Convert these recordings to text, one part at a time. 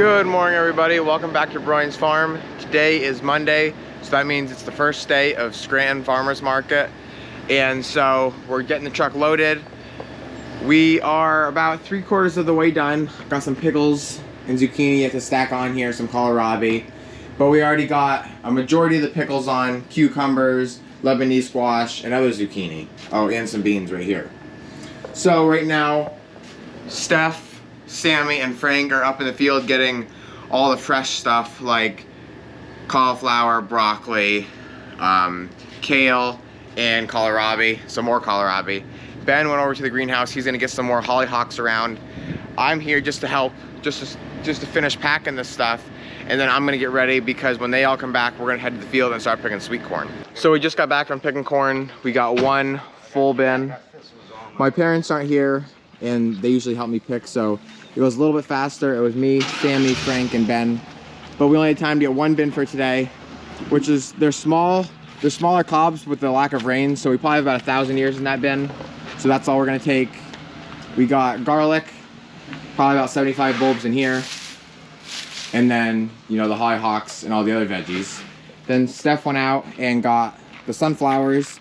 Good morning, everybody. Welcome back to Broyans Farm. Today is Monday, so that means it's the first day of Scranton Farmers Market. And so we're getting the truck loaded. We are about 3/4 of the way done. Got some pickles and zucchini yet to stack on here, some kohlrabi. But we already got a majority of the pickles on, cucumbers, Lebanese squash, and other zucchini. Oh, and some beans right here. So right now, Steph, Sammy, and Frank are up in the field getting all the fresh stuff like cauliflower, broccoli, kale, and kohlrabi, some more kohlrabi. Ben went over to the greenhouse. He's gonna get some more hollyhocks around. I'm here just to help, just to finish packing this stuff, and then I'm gonna get ready because when they all come back, we're gonna head to the field and start picking sweet corn. So we just got back from picking corn. We got one full bin. My parents aren't here, and they usually help me pick, so it was a little bit faster. It was me, Sammy, Frank, and Ben. But we only had time to get one bin for today, which is, they're smaller cobs with the lack of rain, so we probably have about 1,000 years in that bin. So that's all we're gonna take. We got garlic, probably about 75 bulbs in here. And then, you know, the hollyhocks and all the other veggies. Then Steph went out and got the sunflowers,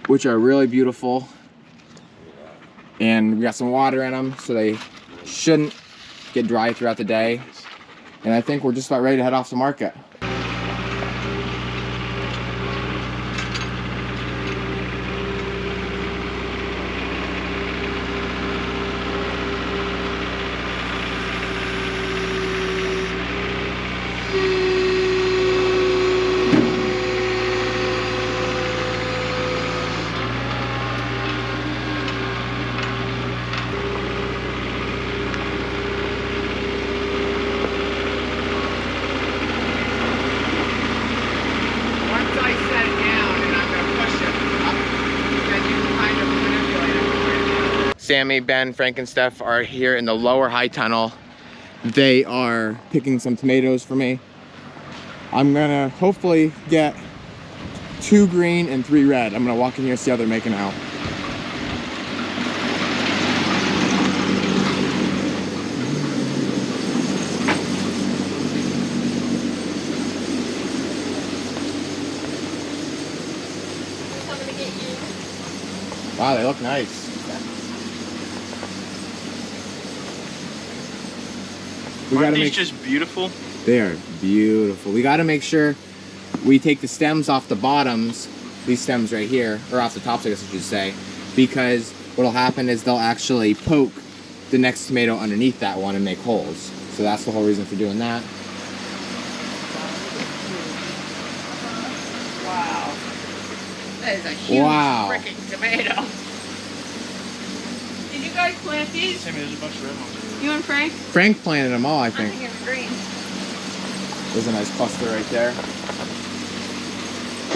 which are really beautiful. And we got some water in them, so they shouldn't get dry throughout the day. And I think we're just about ready to head off to market. Sammy, Ben, Frank, and Steph are here in the lower high tunnel. They are picking some tomatoes for me. I'm gonna hopefully get 2 green and 3 red. I'm gonna walk in here and see how they're making out. Wow, they look nice. Aren't these just beautiful? They are beautiful. We got to make sure we take the stems off the bottoms, these stems right here, or off the tops, I guess I should say, because what'll happen is they'll actually poke the next tomato underneath that one and make holes. So that's the whole reason for doing that. Wow. That is a huge freaking tomato. Did you guys plant these? Sammy, there's a bunch of red ones. You and Frank? Frank planted them all, I think. I'm thinking green. There's a nice cluster right there.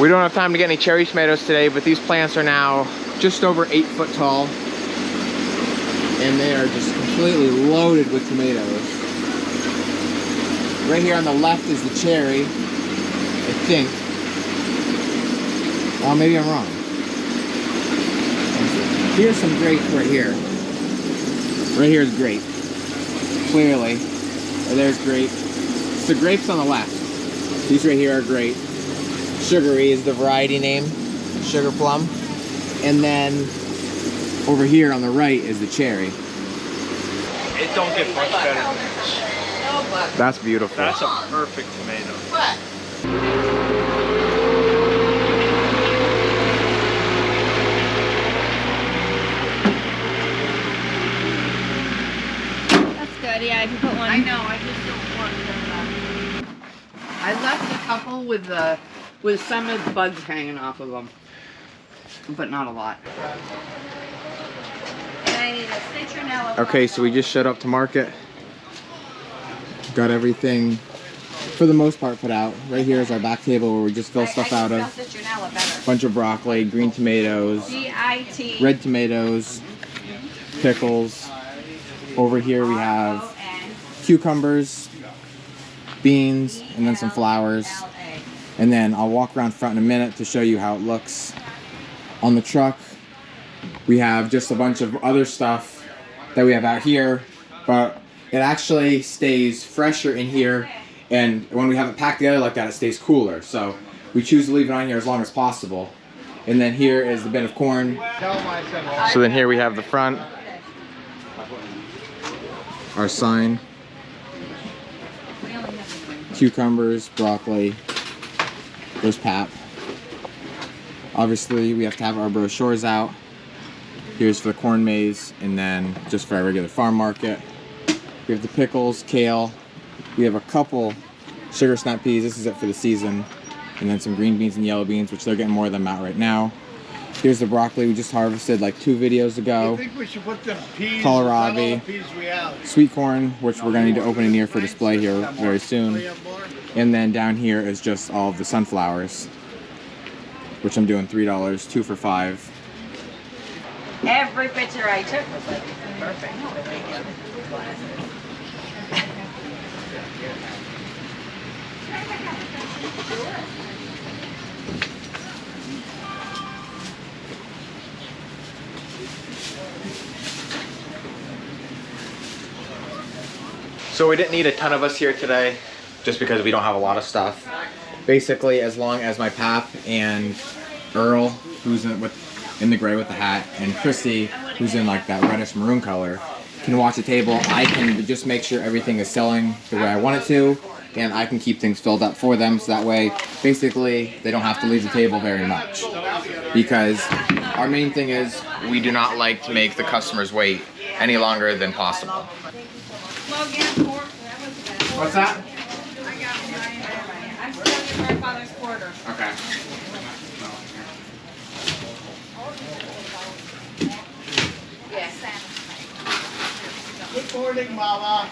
We don't have time to get any cherry tomatoes today, but these plants are now just over 8 foot tall. And they are just completely loaded with tomatoes. Right here on the left is the cherry, I think. Oh, maybe I'm wrong. Here's some grapes right here. Right here is grape. Clearly. Oh, there's grape. So grapes on the left. These right here are grape. Sugary is the variety name. Sugar plum. And then over here on the right is the cherry. It don't get much better than this. That's beautiful. That's a perfect tomato. What? Good, yeah, if you put one. I know, I just don't want them. I left a couple with some of the bugs hanging off of them, but not a lot. And I need a citronella. Okay, so we just showed up to market. Got everything, for the most part, put out. Right here is our back table where we just fill stuff out of. Citronella better. Bunch of broccoli, green tomatoes, G-I-T. red tomatoes, pickles. Over here we have cucumbers, beans, and then some flowers. And then I'll walk around front in a minute to show you how it looks. On the truck, we have just a bunch of other stuff that we have out here, but it actually stays fresher in here, and when we have it packed together like that, it stays cooler. So we choose to leave it on here as long as possible. And then here is the bin of corn. So then here we have the front, our sign, cucumbers, broccoli, there's pap. Obviously we have to have our brochures out. Here's for the corn maze, and then just for our regular farm market. We have the pickles, kale. We have a couple sugar snap peas. This is it for the season. And then some green beans and yellow beans, which they're getting more of them out right now. Here's the broccoli we just harvested like 2 videos ago. I think we should put them peas. Kohlrabi, Peas we have. sweet corn, which we're gonna need to open in here for display here very soon. And then down here is just all of the sunflowers, which I'm doing $3, 2 for $5. Every picture I took was like perfect. So we didn't need a ton of us here today, just because we don't have a lot of stuff. Basically, as long as my pap and Earl, who's in the gray with the hat, and Christy, who's in like that reddish maroon color, can watch the table, I can just make sure everything is selling the way I want it to, and I can keep things filled up for them, so that way, basically, they don't have to leave the table very much. Because our main thing is, we do not like to make the customers wait any longer than possible. What's that? I got mine. I'm still in my father's quarter. Okay. Yes. Good morning, Mama.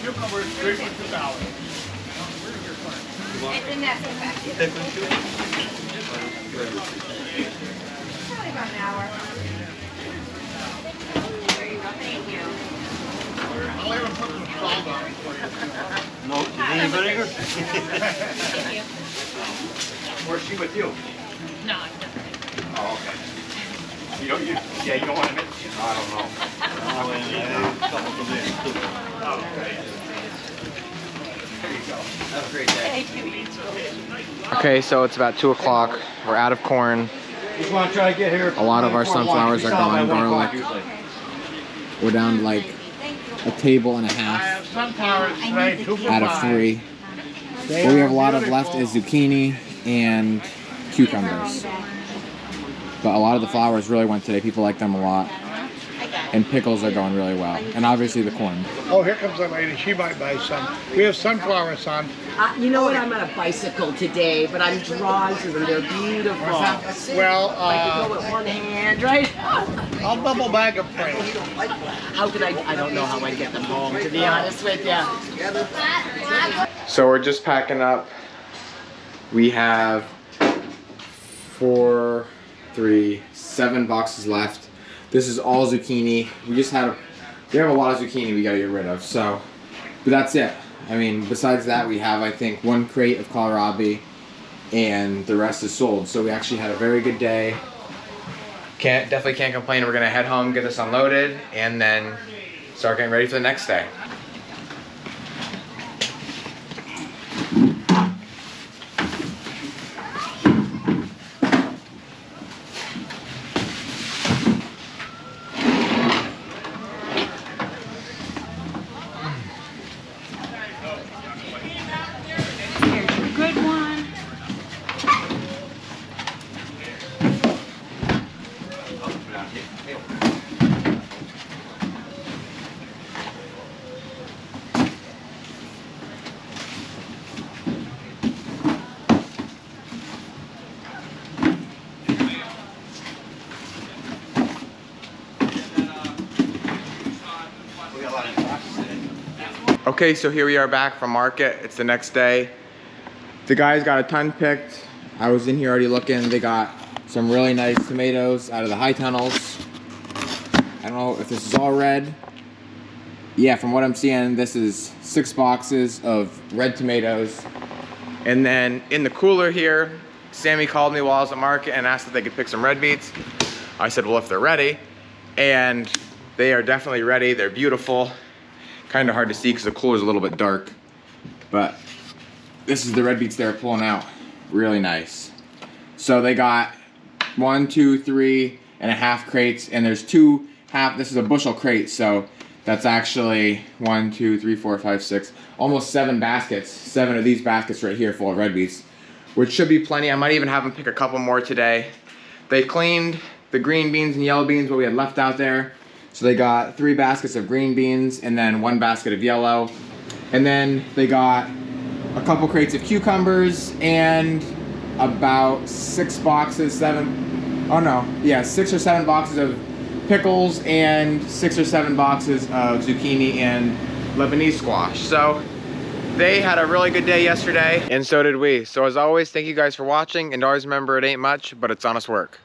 Cucumbers, $3 for $2. And that's effective. Probably about an hour. There you go. Thank you. I'll even put some salt on it for you. No, you need vinegar? Thank you. Where's she with you? No. Oh, okay. You don't want to miss? I don't know. Oh, and I have a couple of these too. Okay. There you go. Have a great day. Thank you. Okay, so it's about 2 o'clock. We're out of corn. Just want to try to get here. A lot of our sunflowers are gone, garlic. We're down to like a table and a I half have sunflowers today, 2 for out of $5. 3. What we have a lot of left is zucchini and cucumbers. But a lot of the flowers really went today. People like them a lot. And pickles are going really well. And obviously the corn. Oh, here comes that lady. She might buy some. We have sunflower sun. You know what? I'm on a bicycle today, but I'm drawn to them. They're beautiful. Well, I can go with one hand, right? I'll double bag them for you. How could I don't know how I get them home, to be honest with you. So we're just packing up. We have 4, 3, 7 boxes left. This is all zucchini. We have a lot of zucchini we gotta get rid of. So, but that's it. I mean, besides that, we have, I think, 1 crate of kohlrabi, and the rest is sold. So we actually had a very good day. Definitely can't complain. We're gonna head home, get this unloaded, and then start getting ready for the next day. Good one. Okay, so here we are back from market. It's the next day. The guys got a ton picked. I was in here already looking. They got some really nice tomatoes out of the high tunnels. I don't know if this is all red. Yeah, from what I'm seeing, this is 6 boxes of red tomatoes. And then in the cooler here, Sammy called me while I was at market and asked if they could pick some red beets. I said, well, if they're ready. And they are definitely ready. They're beautiful. Kind of hard to see because the cooler's a little bit dark. But this is the red beets they're pulling out. Really nice. So they got 1, 2, 3.5 crates, and there's 2 half. This is a bushel crate, so that's actually 1, 2, 3, 4, 5, 6, almost 7 baskets. 7 of these baskets right here full of red beets, which should be plenty. I might even have them pick a couple more today. They cleaned the green beans and yellow beans, what we had left out there. So they got 3 baskets of green beans and then 1 basket of yellow. And then they got a couple crates of cucumbers and about 6 boxes, 7, oh no, yeah, 6 or 7 boxes of pickles and 6 or 7 boxes of zucchini and Lebanese squash. So they had a really good day yesterday, and so did we. So as always, thank you guys for watching, and always remember, it ain't much, but it's honest work.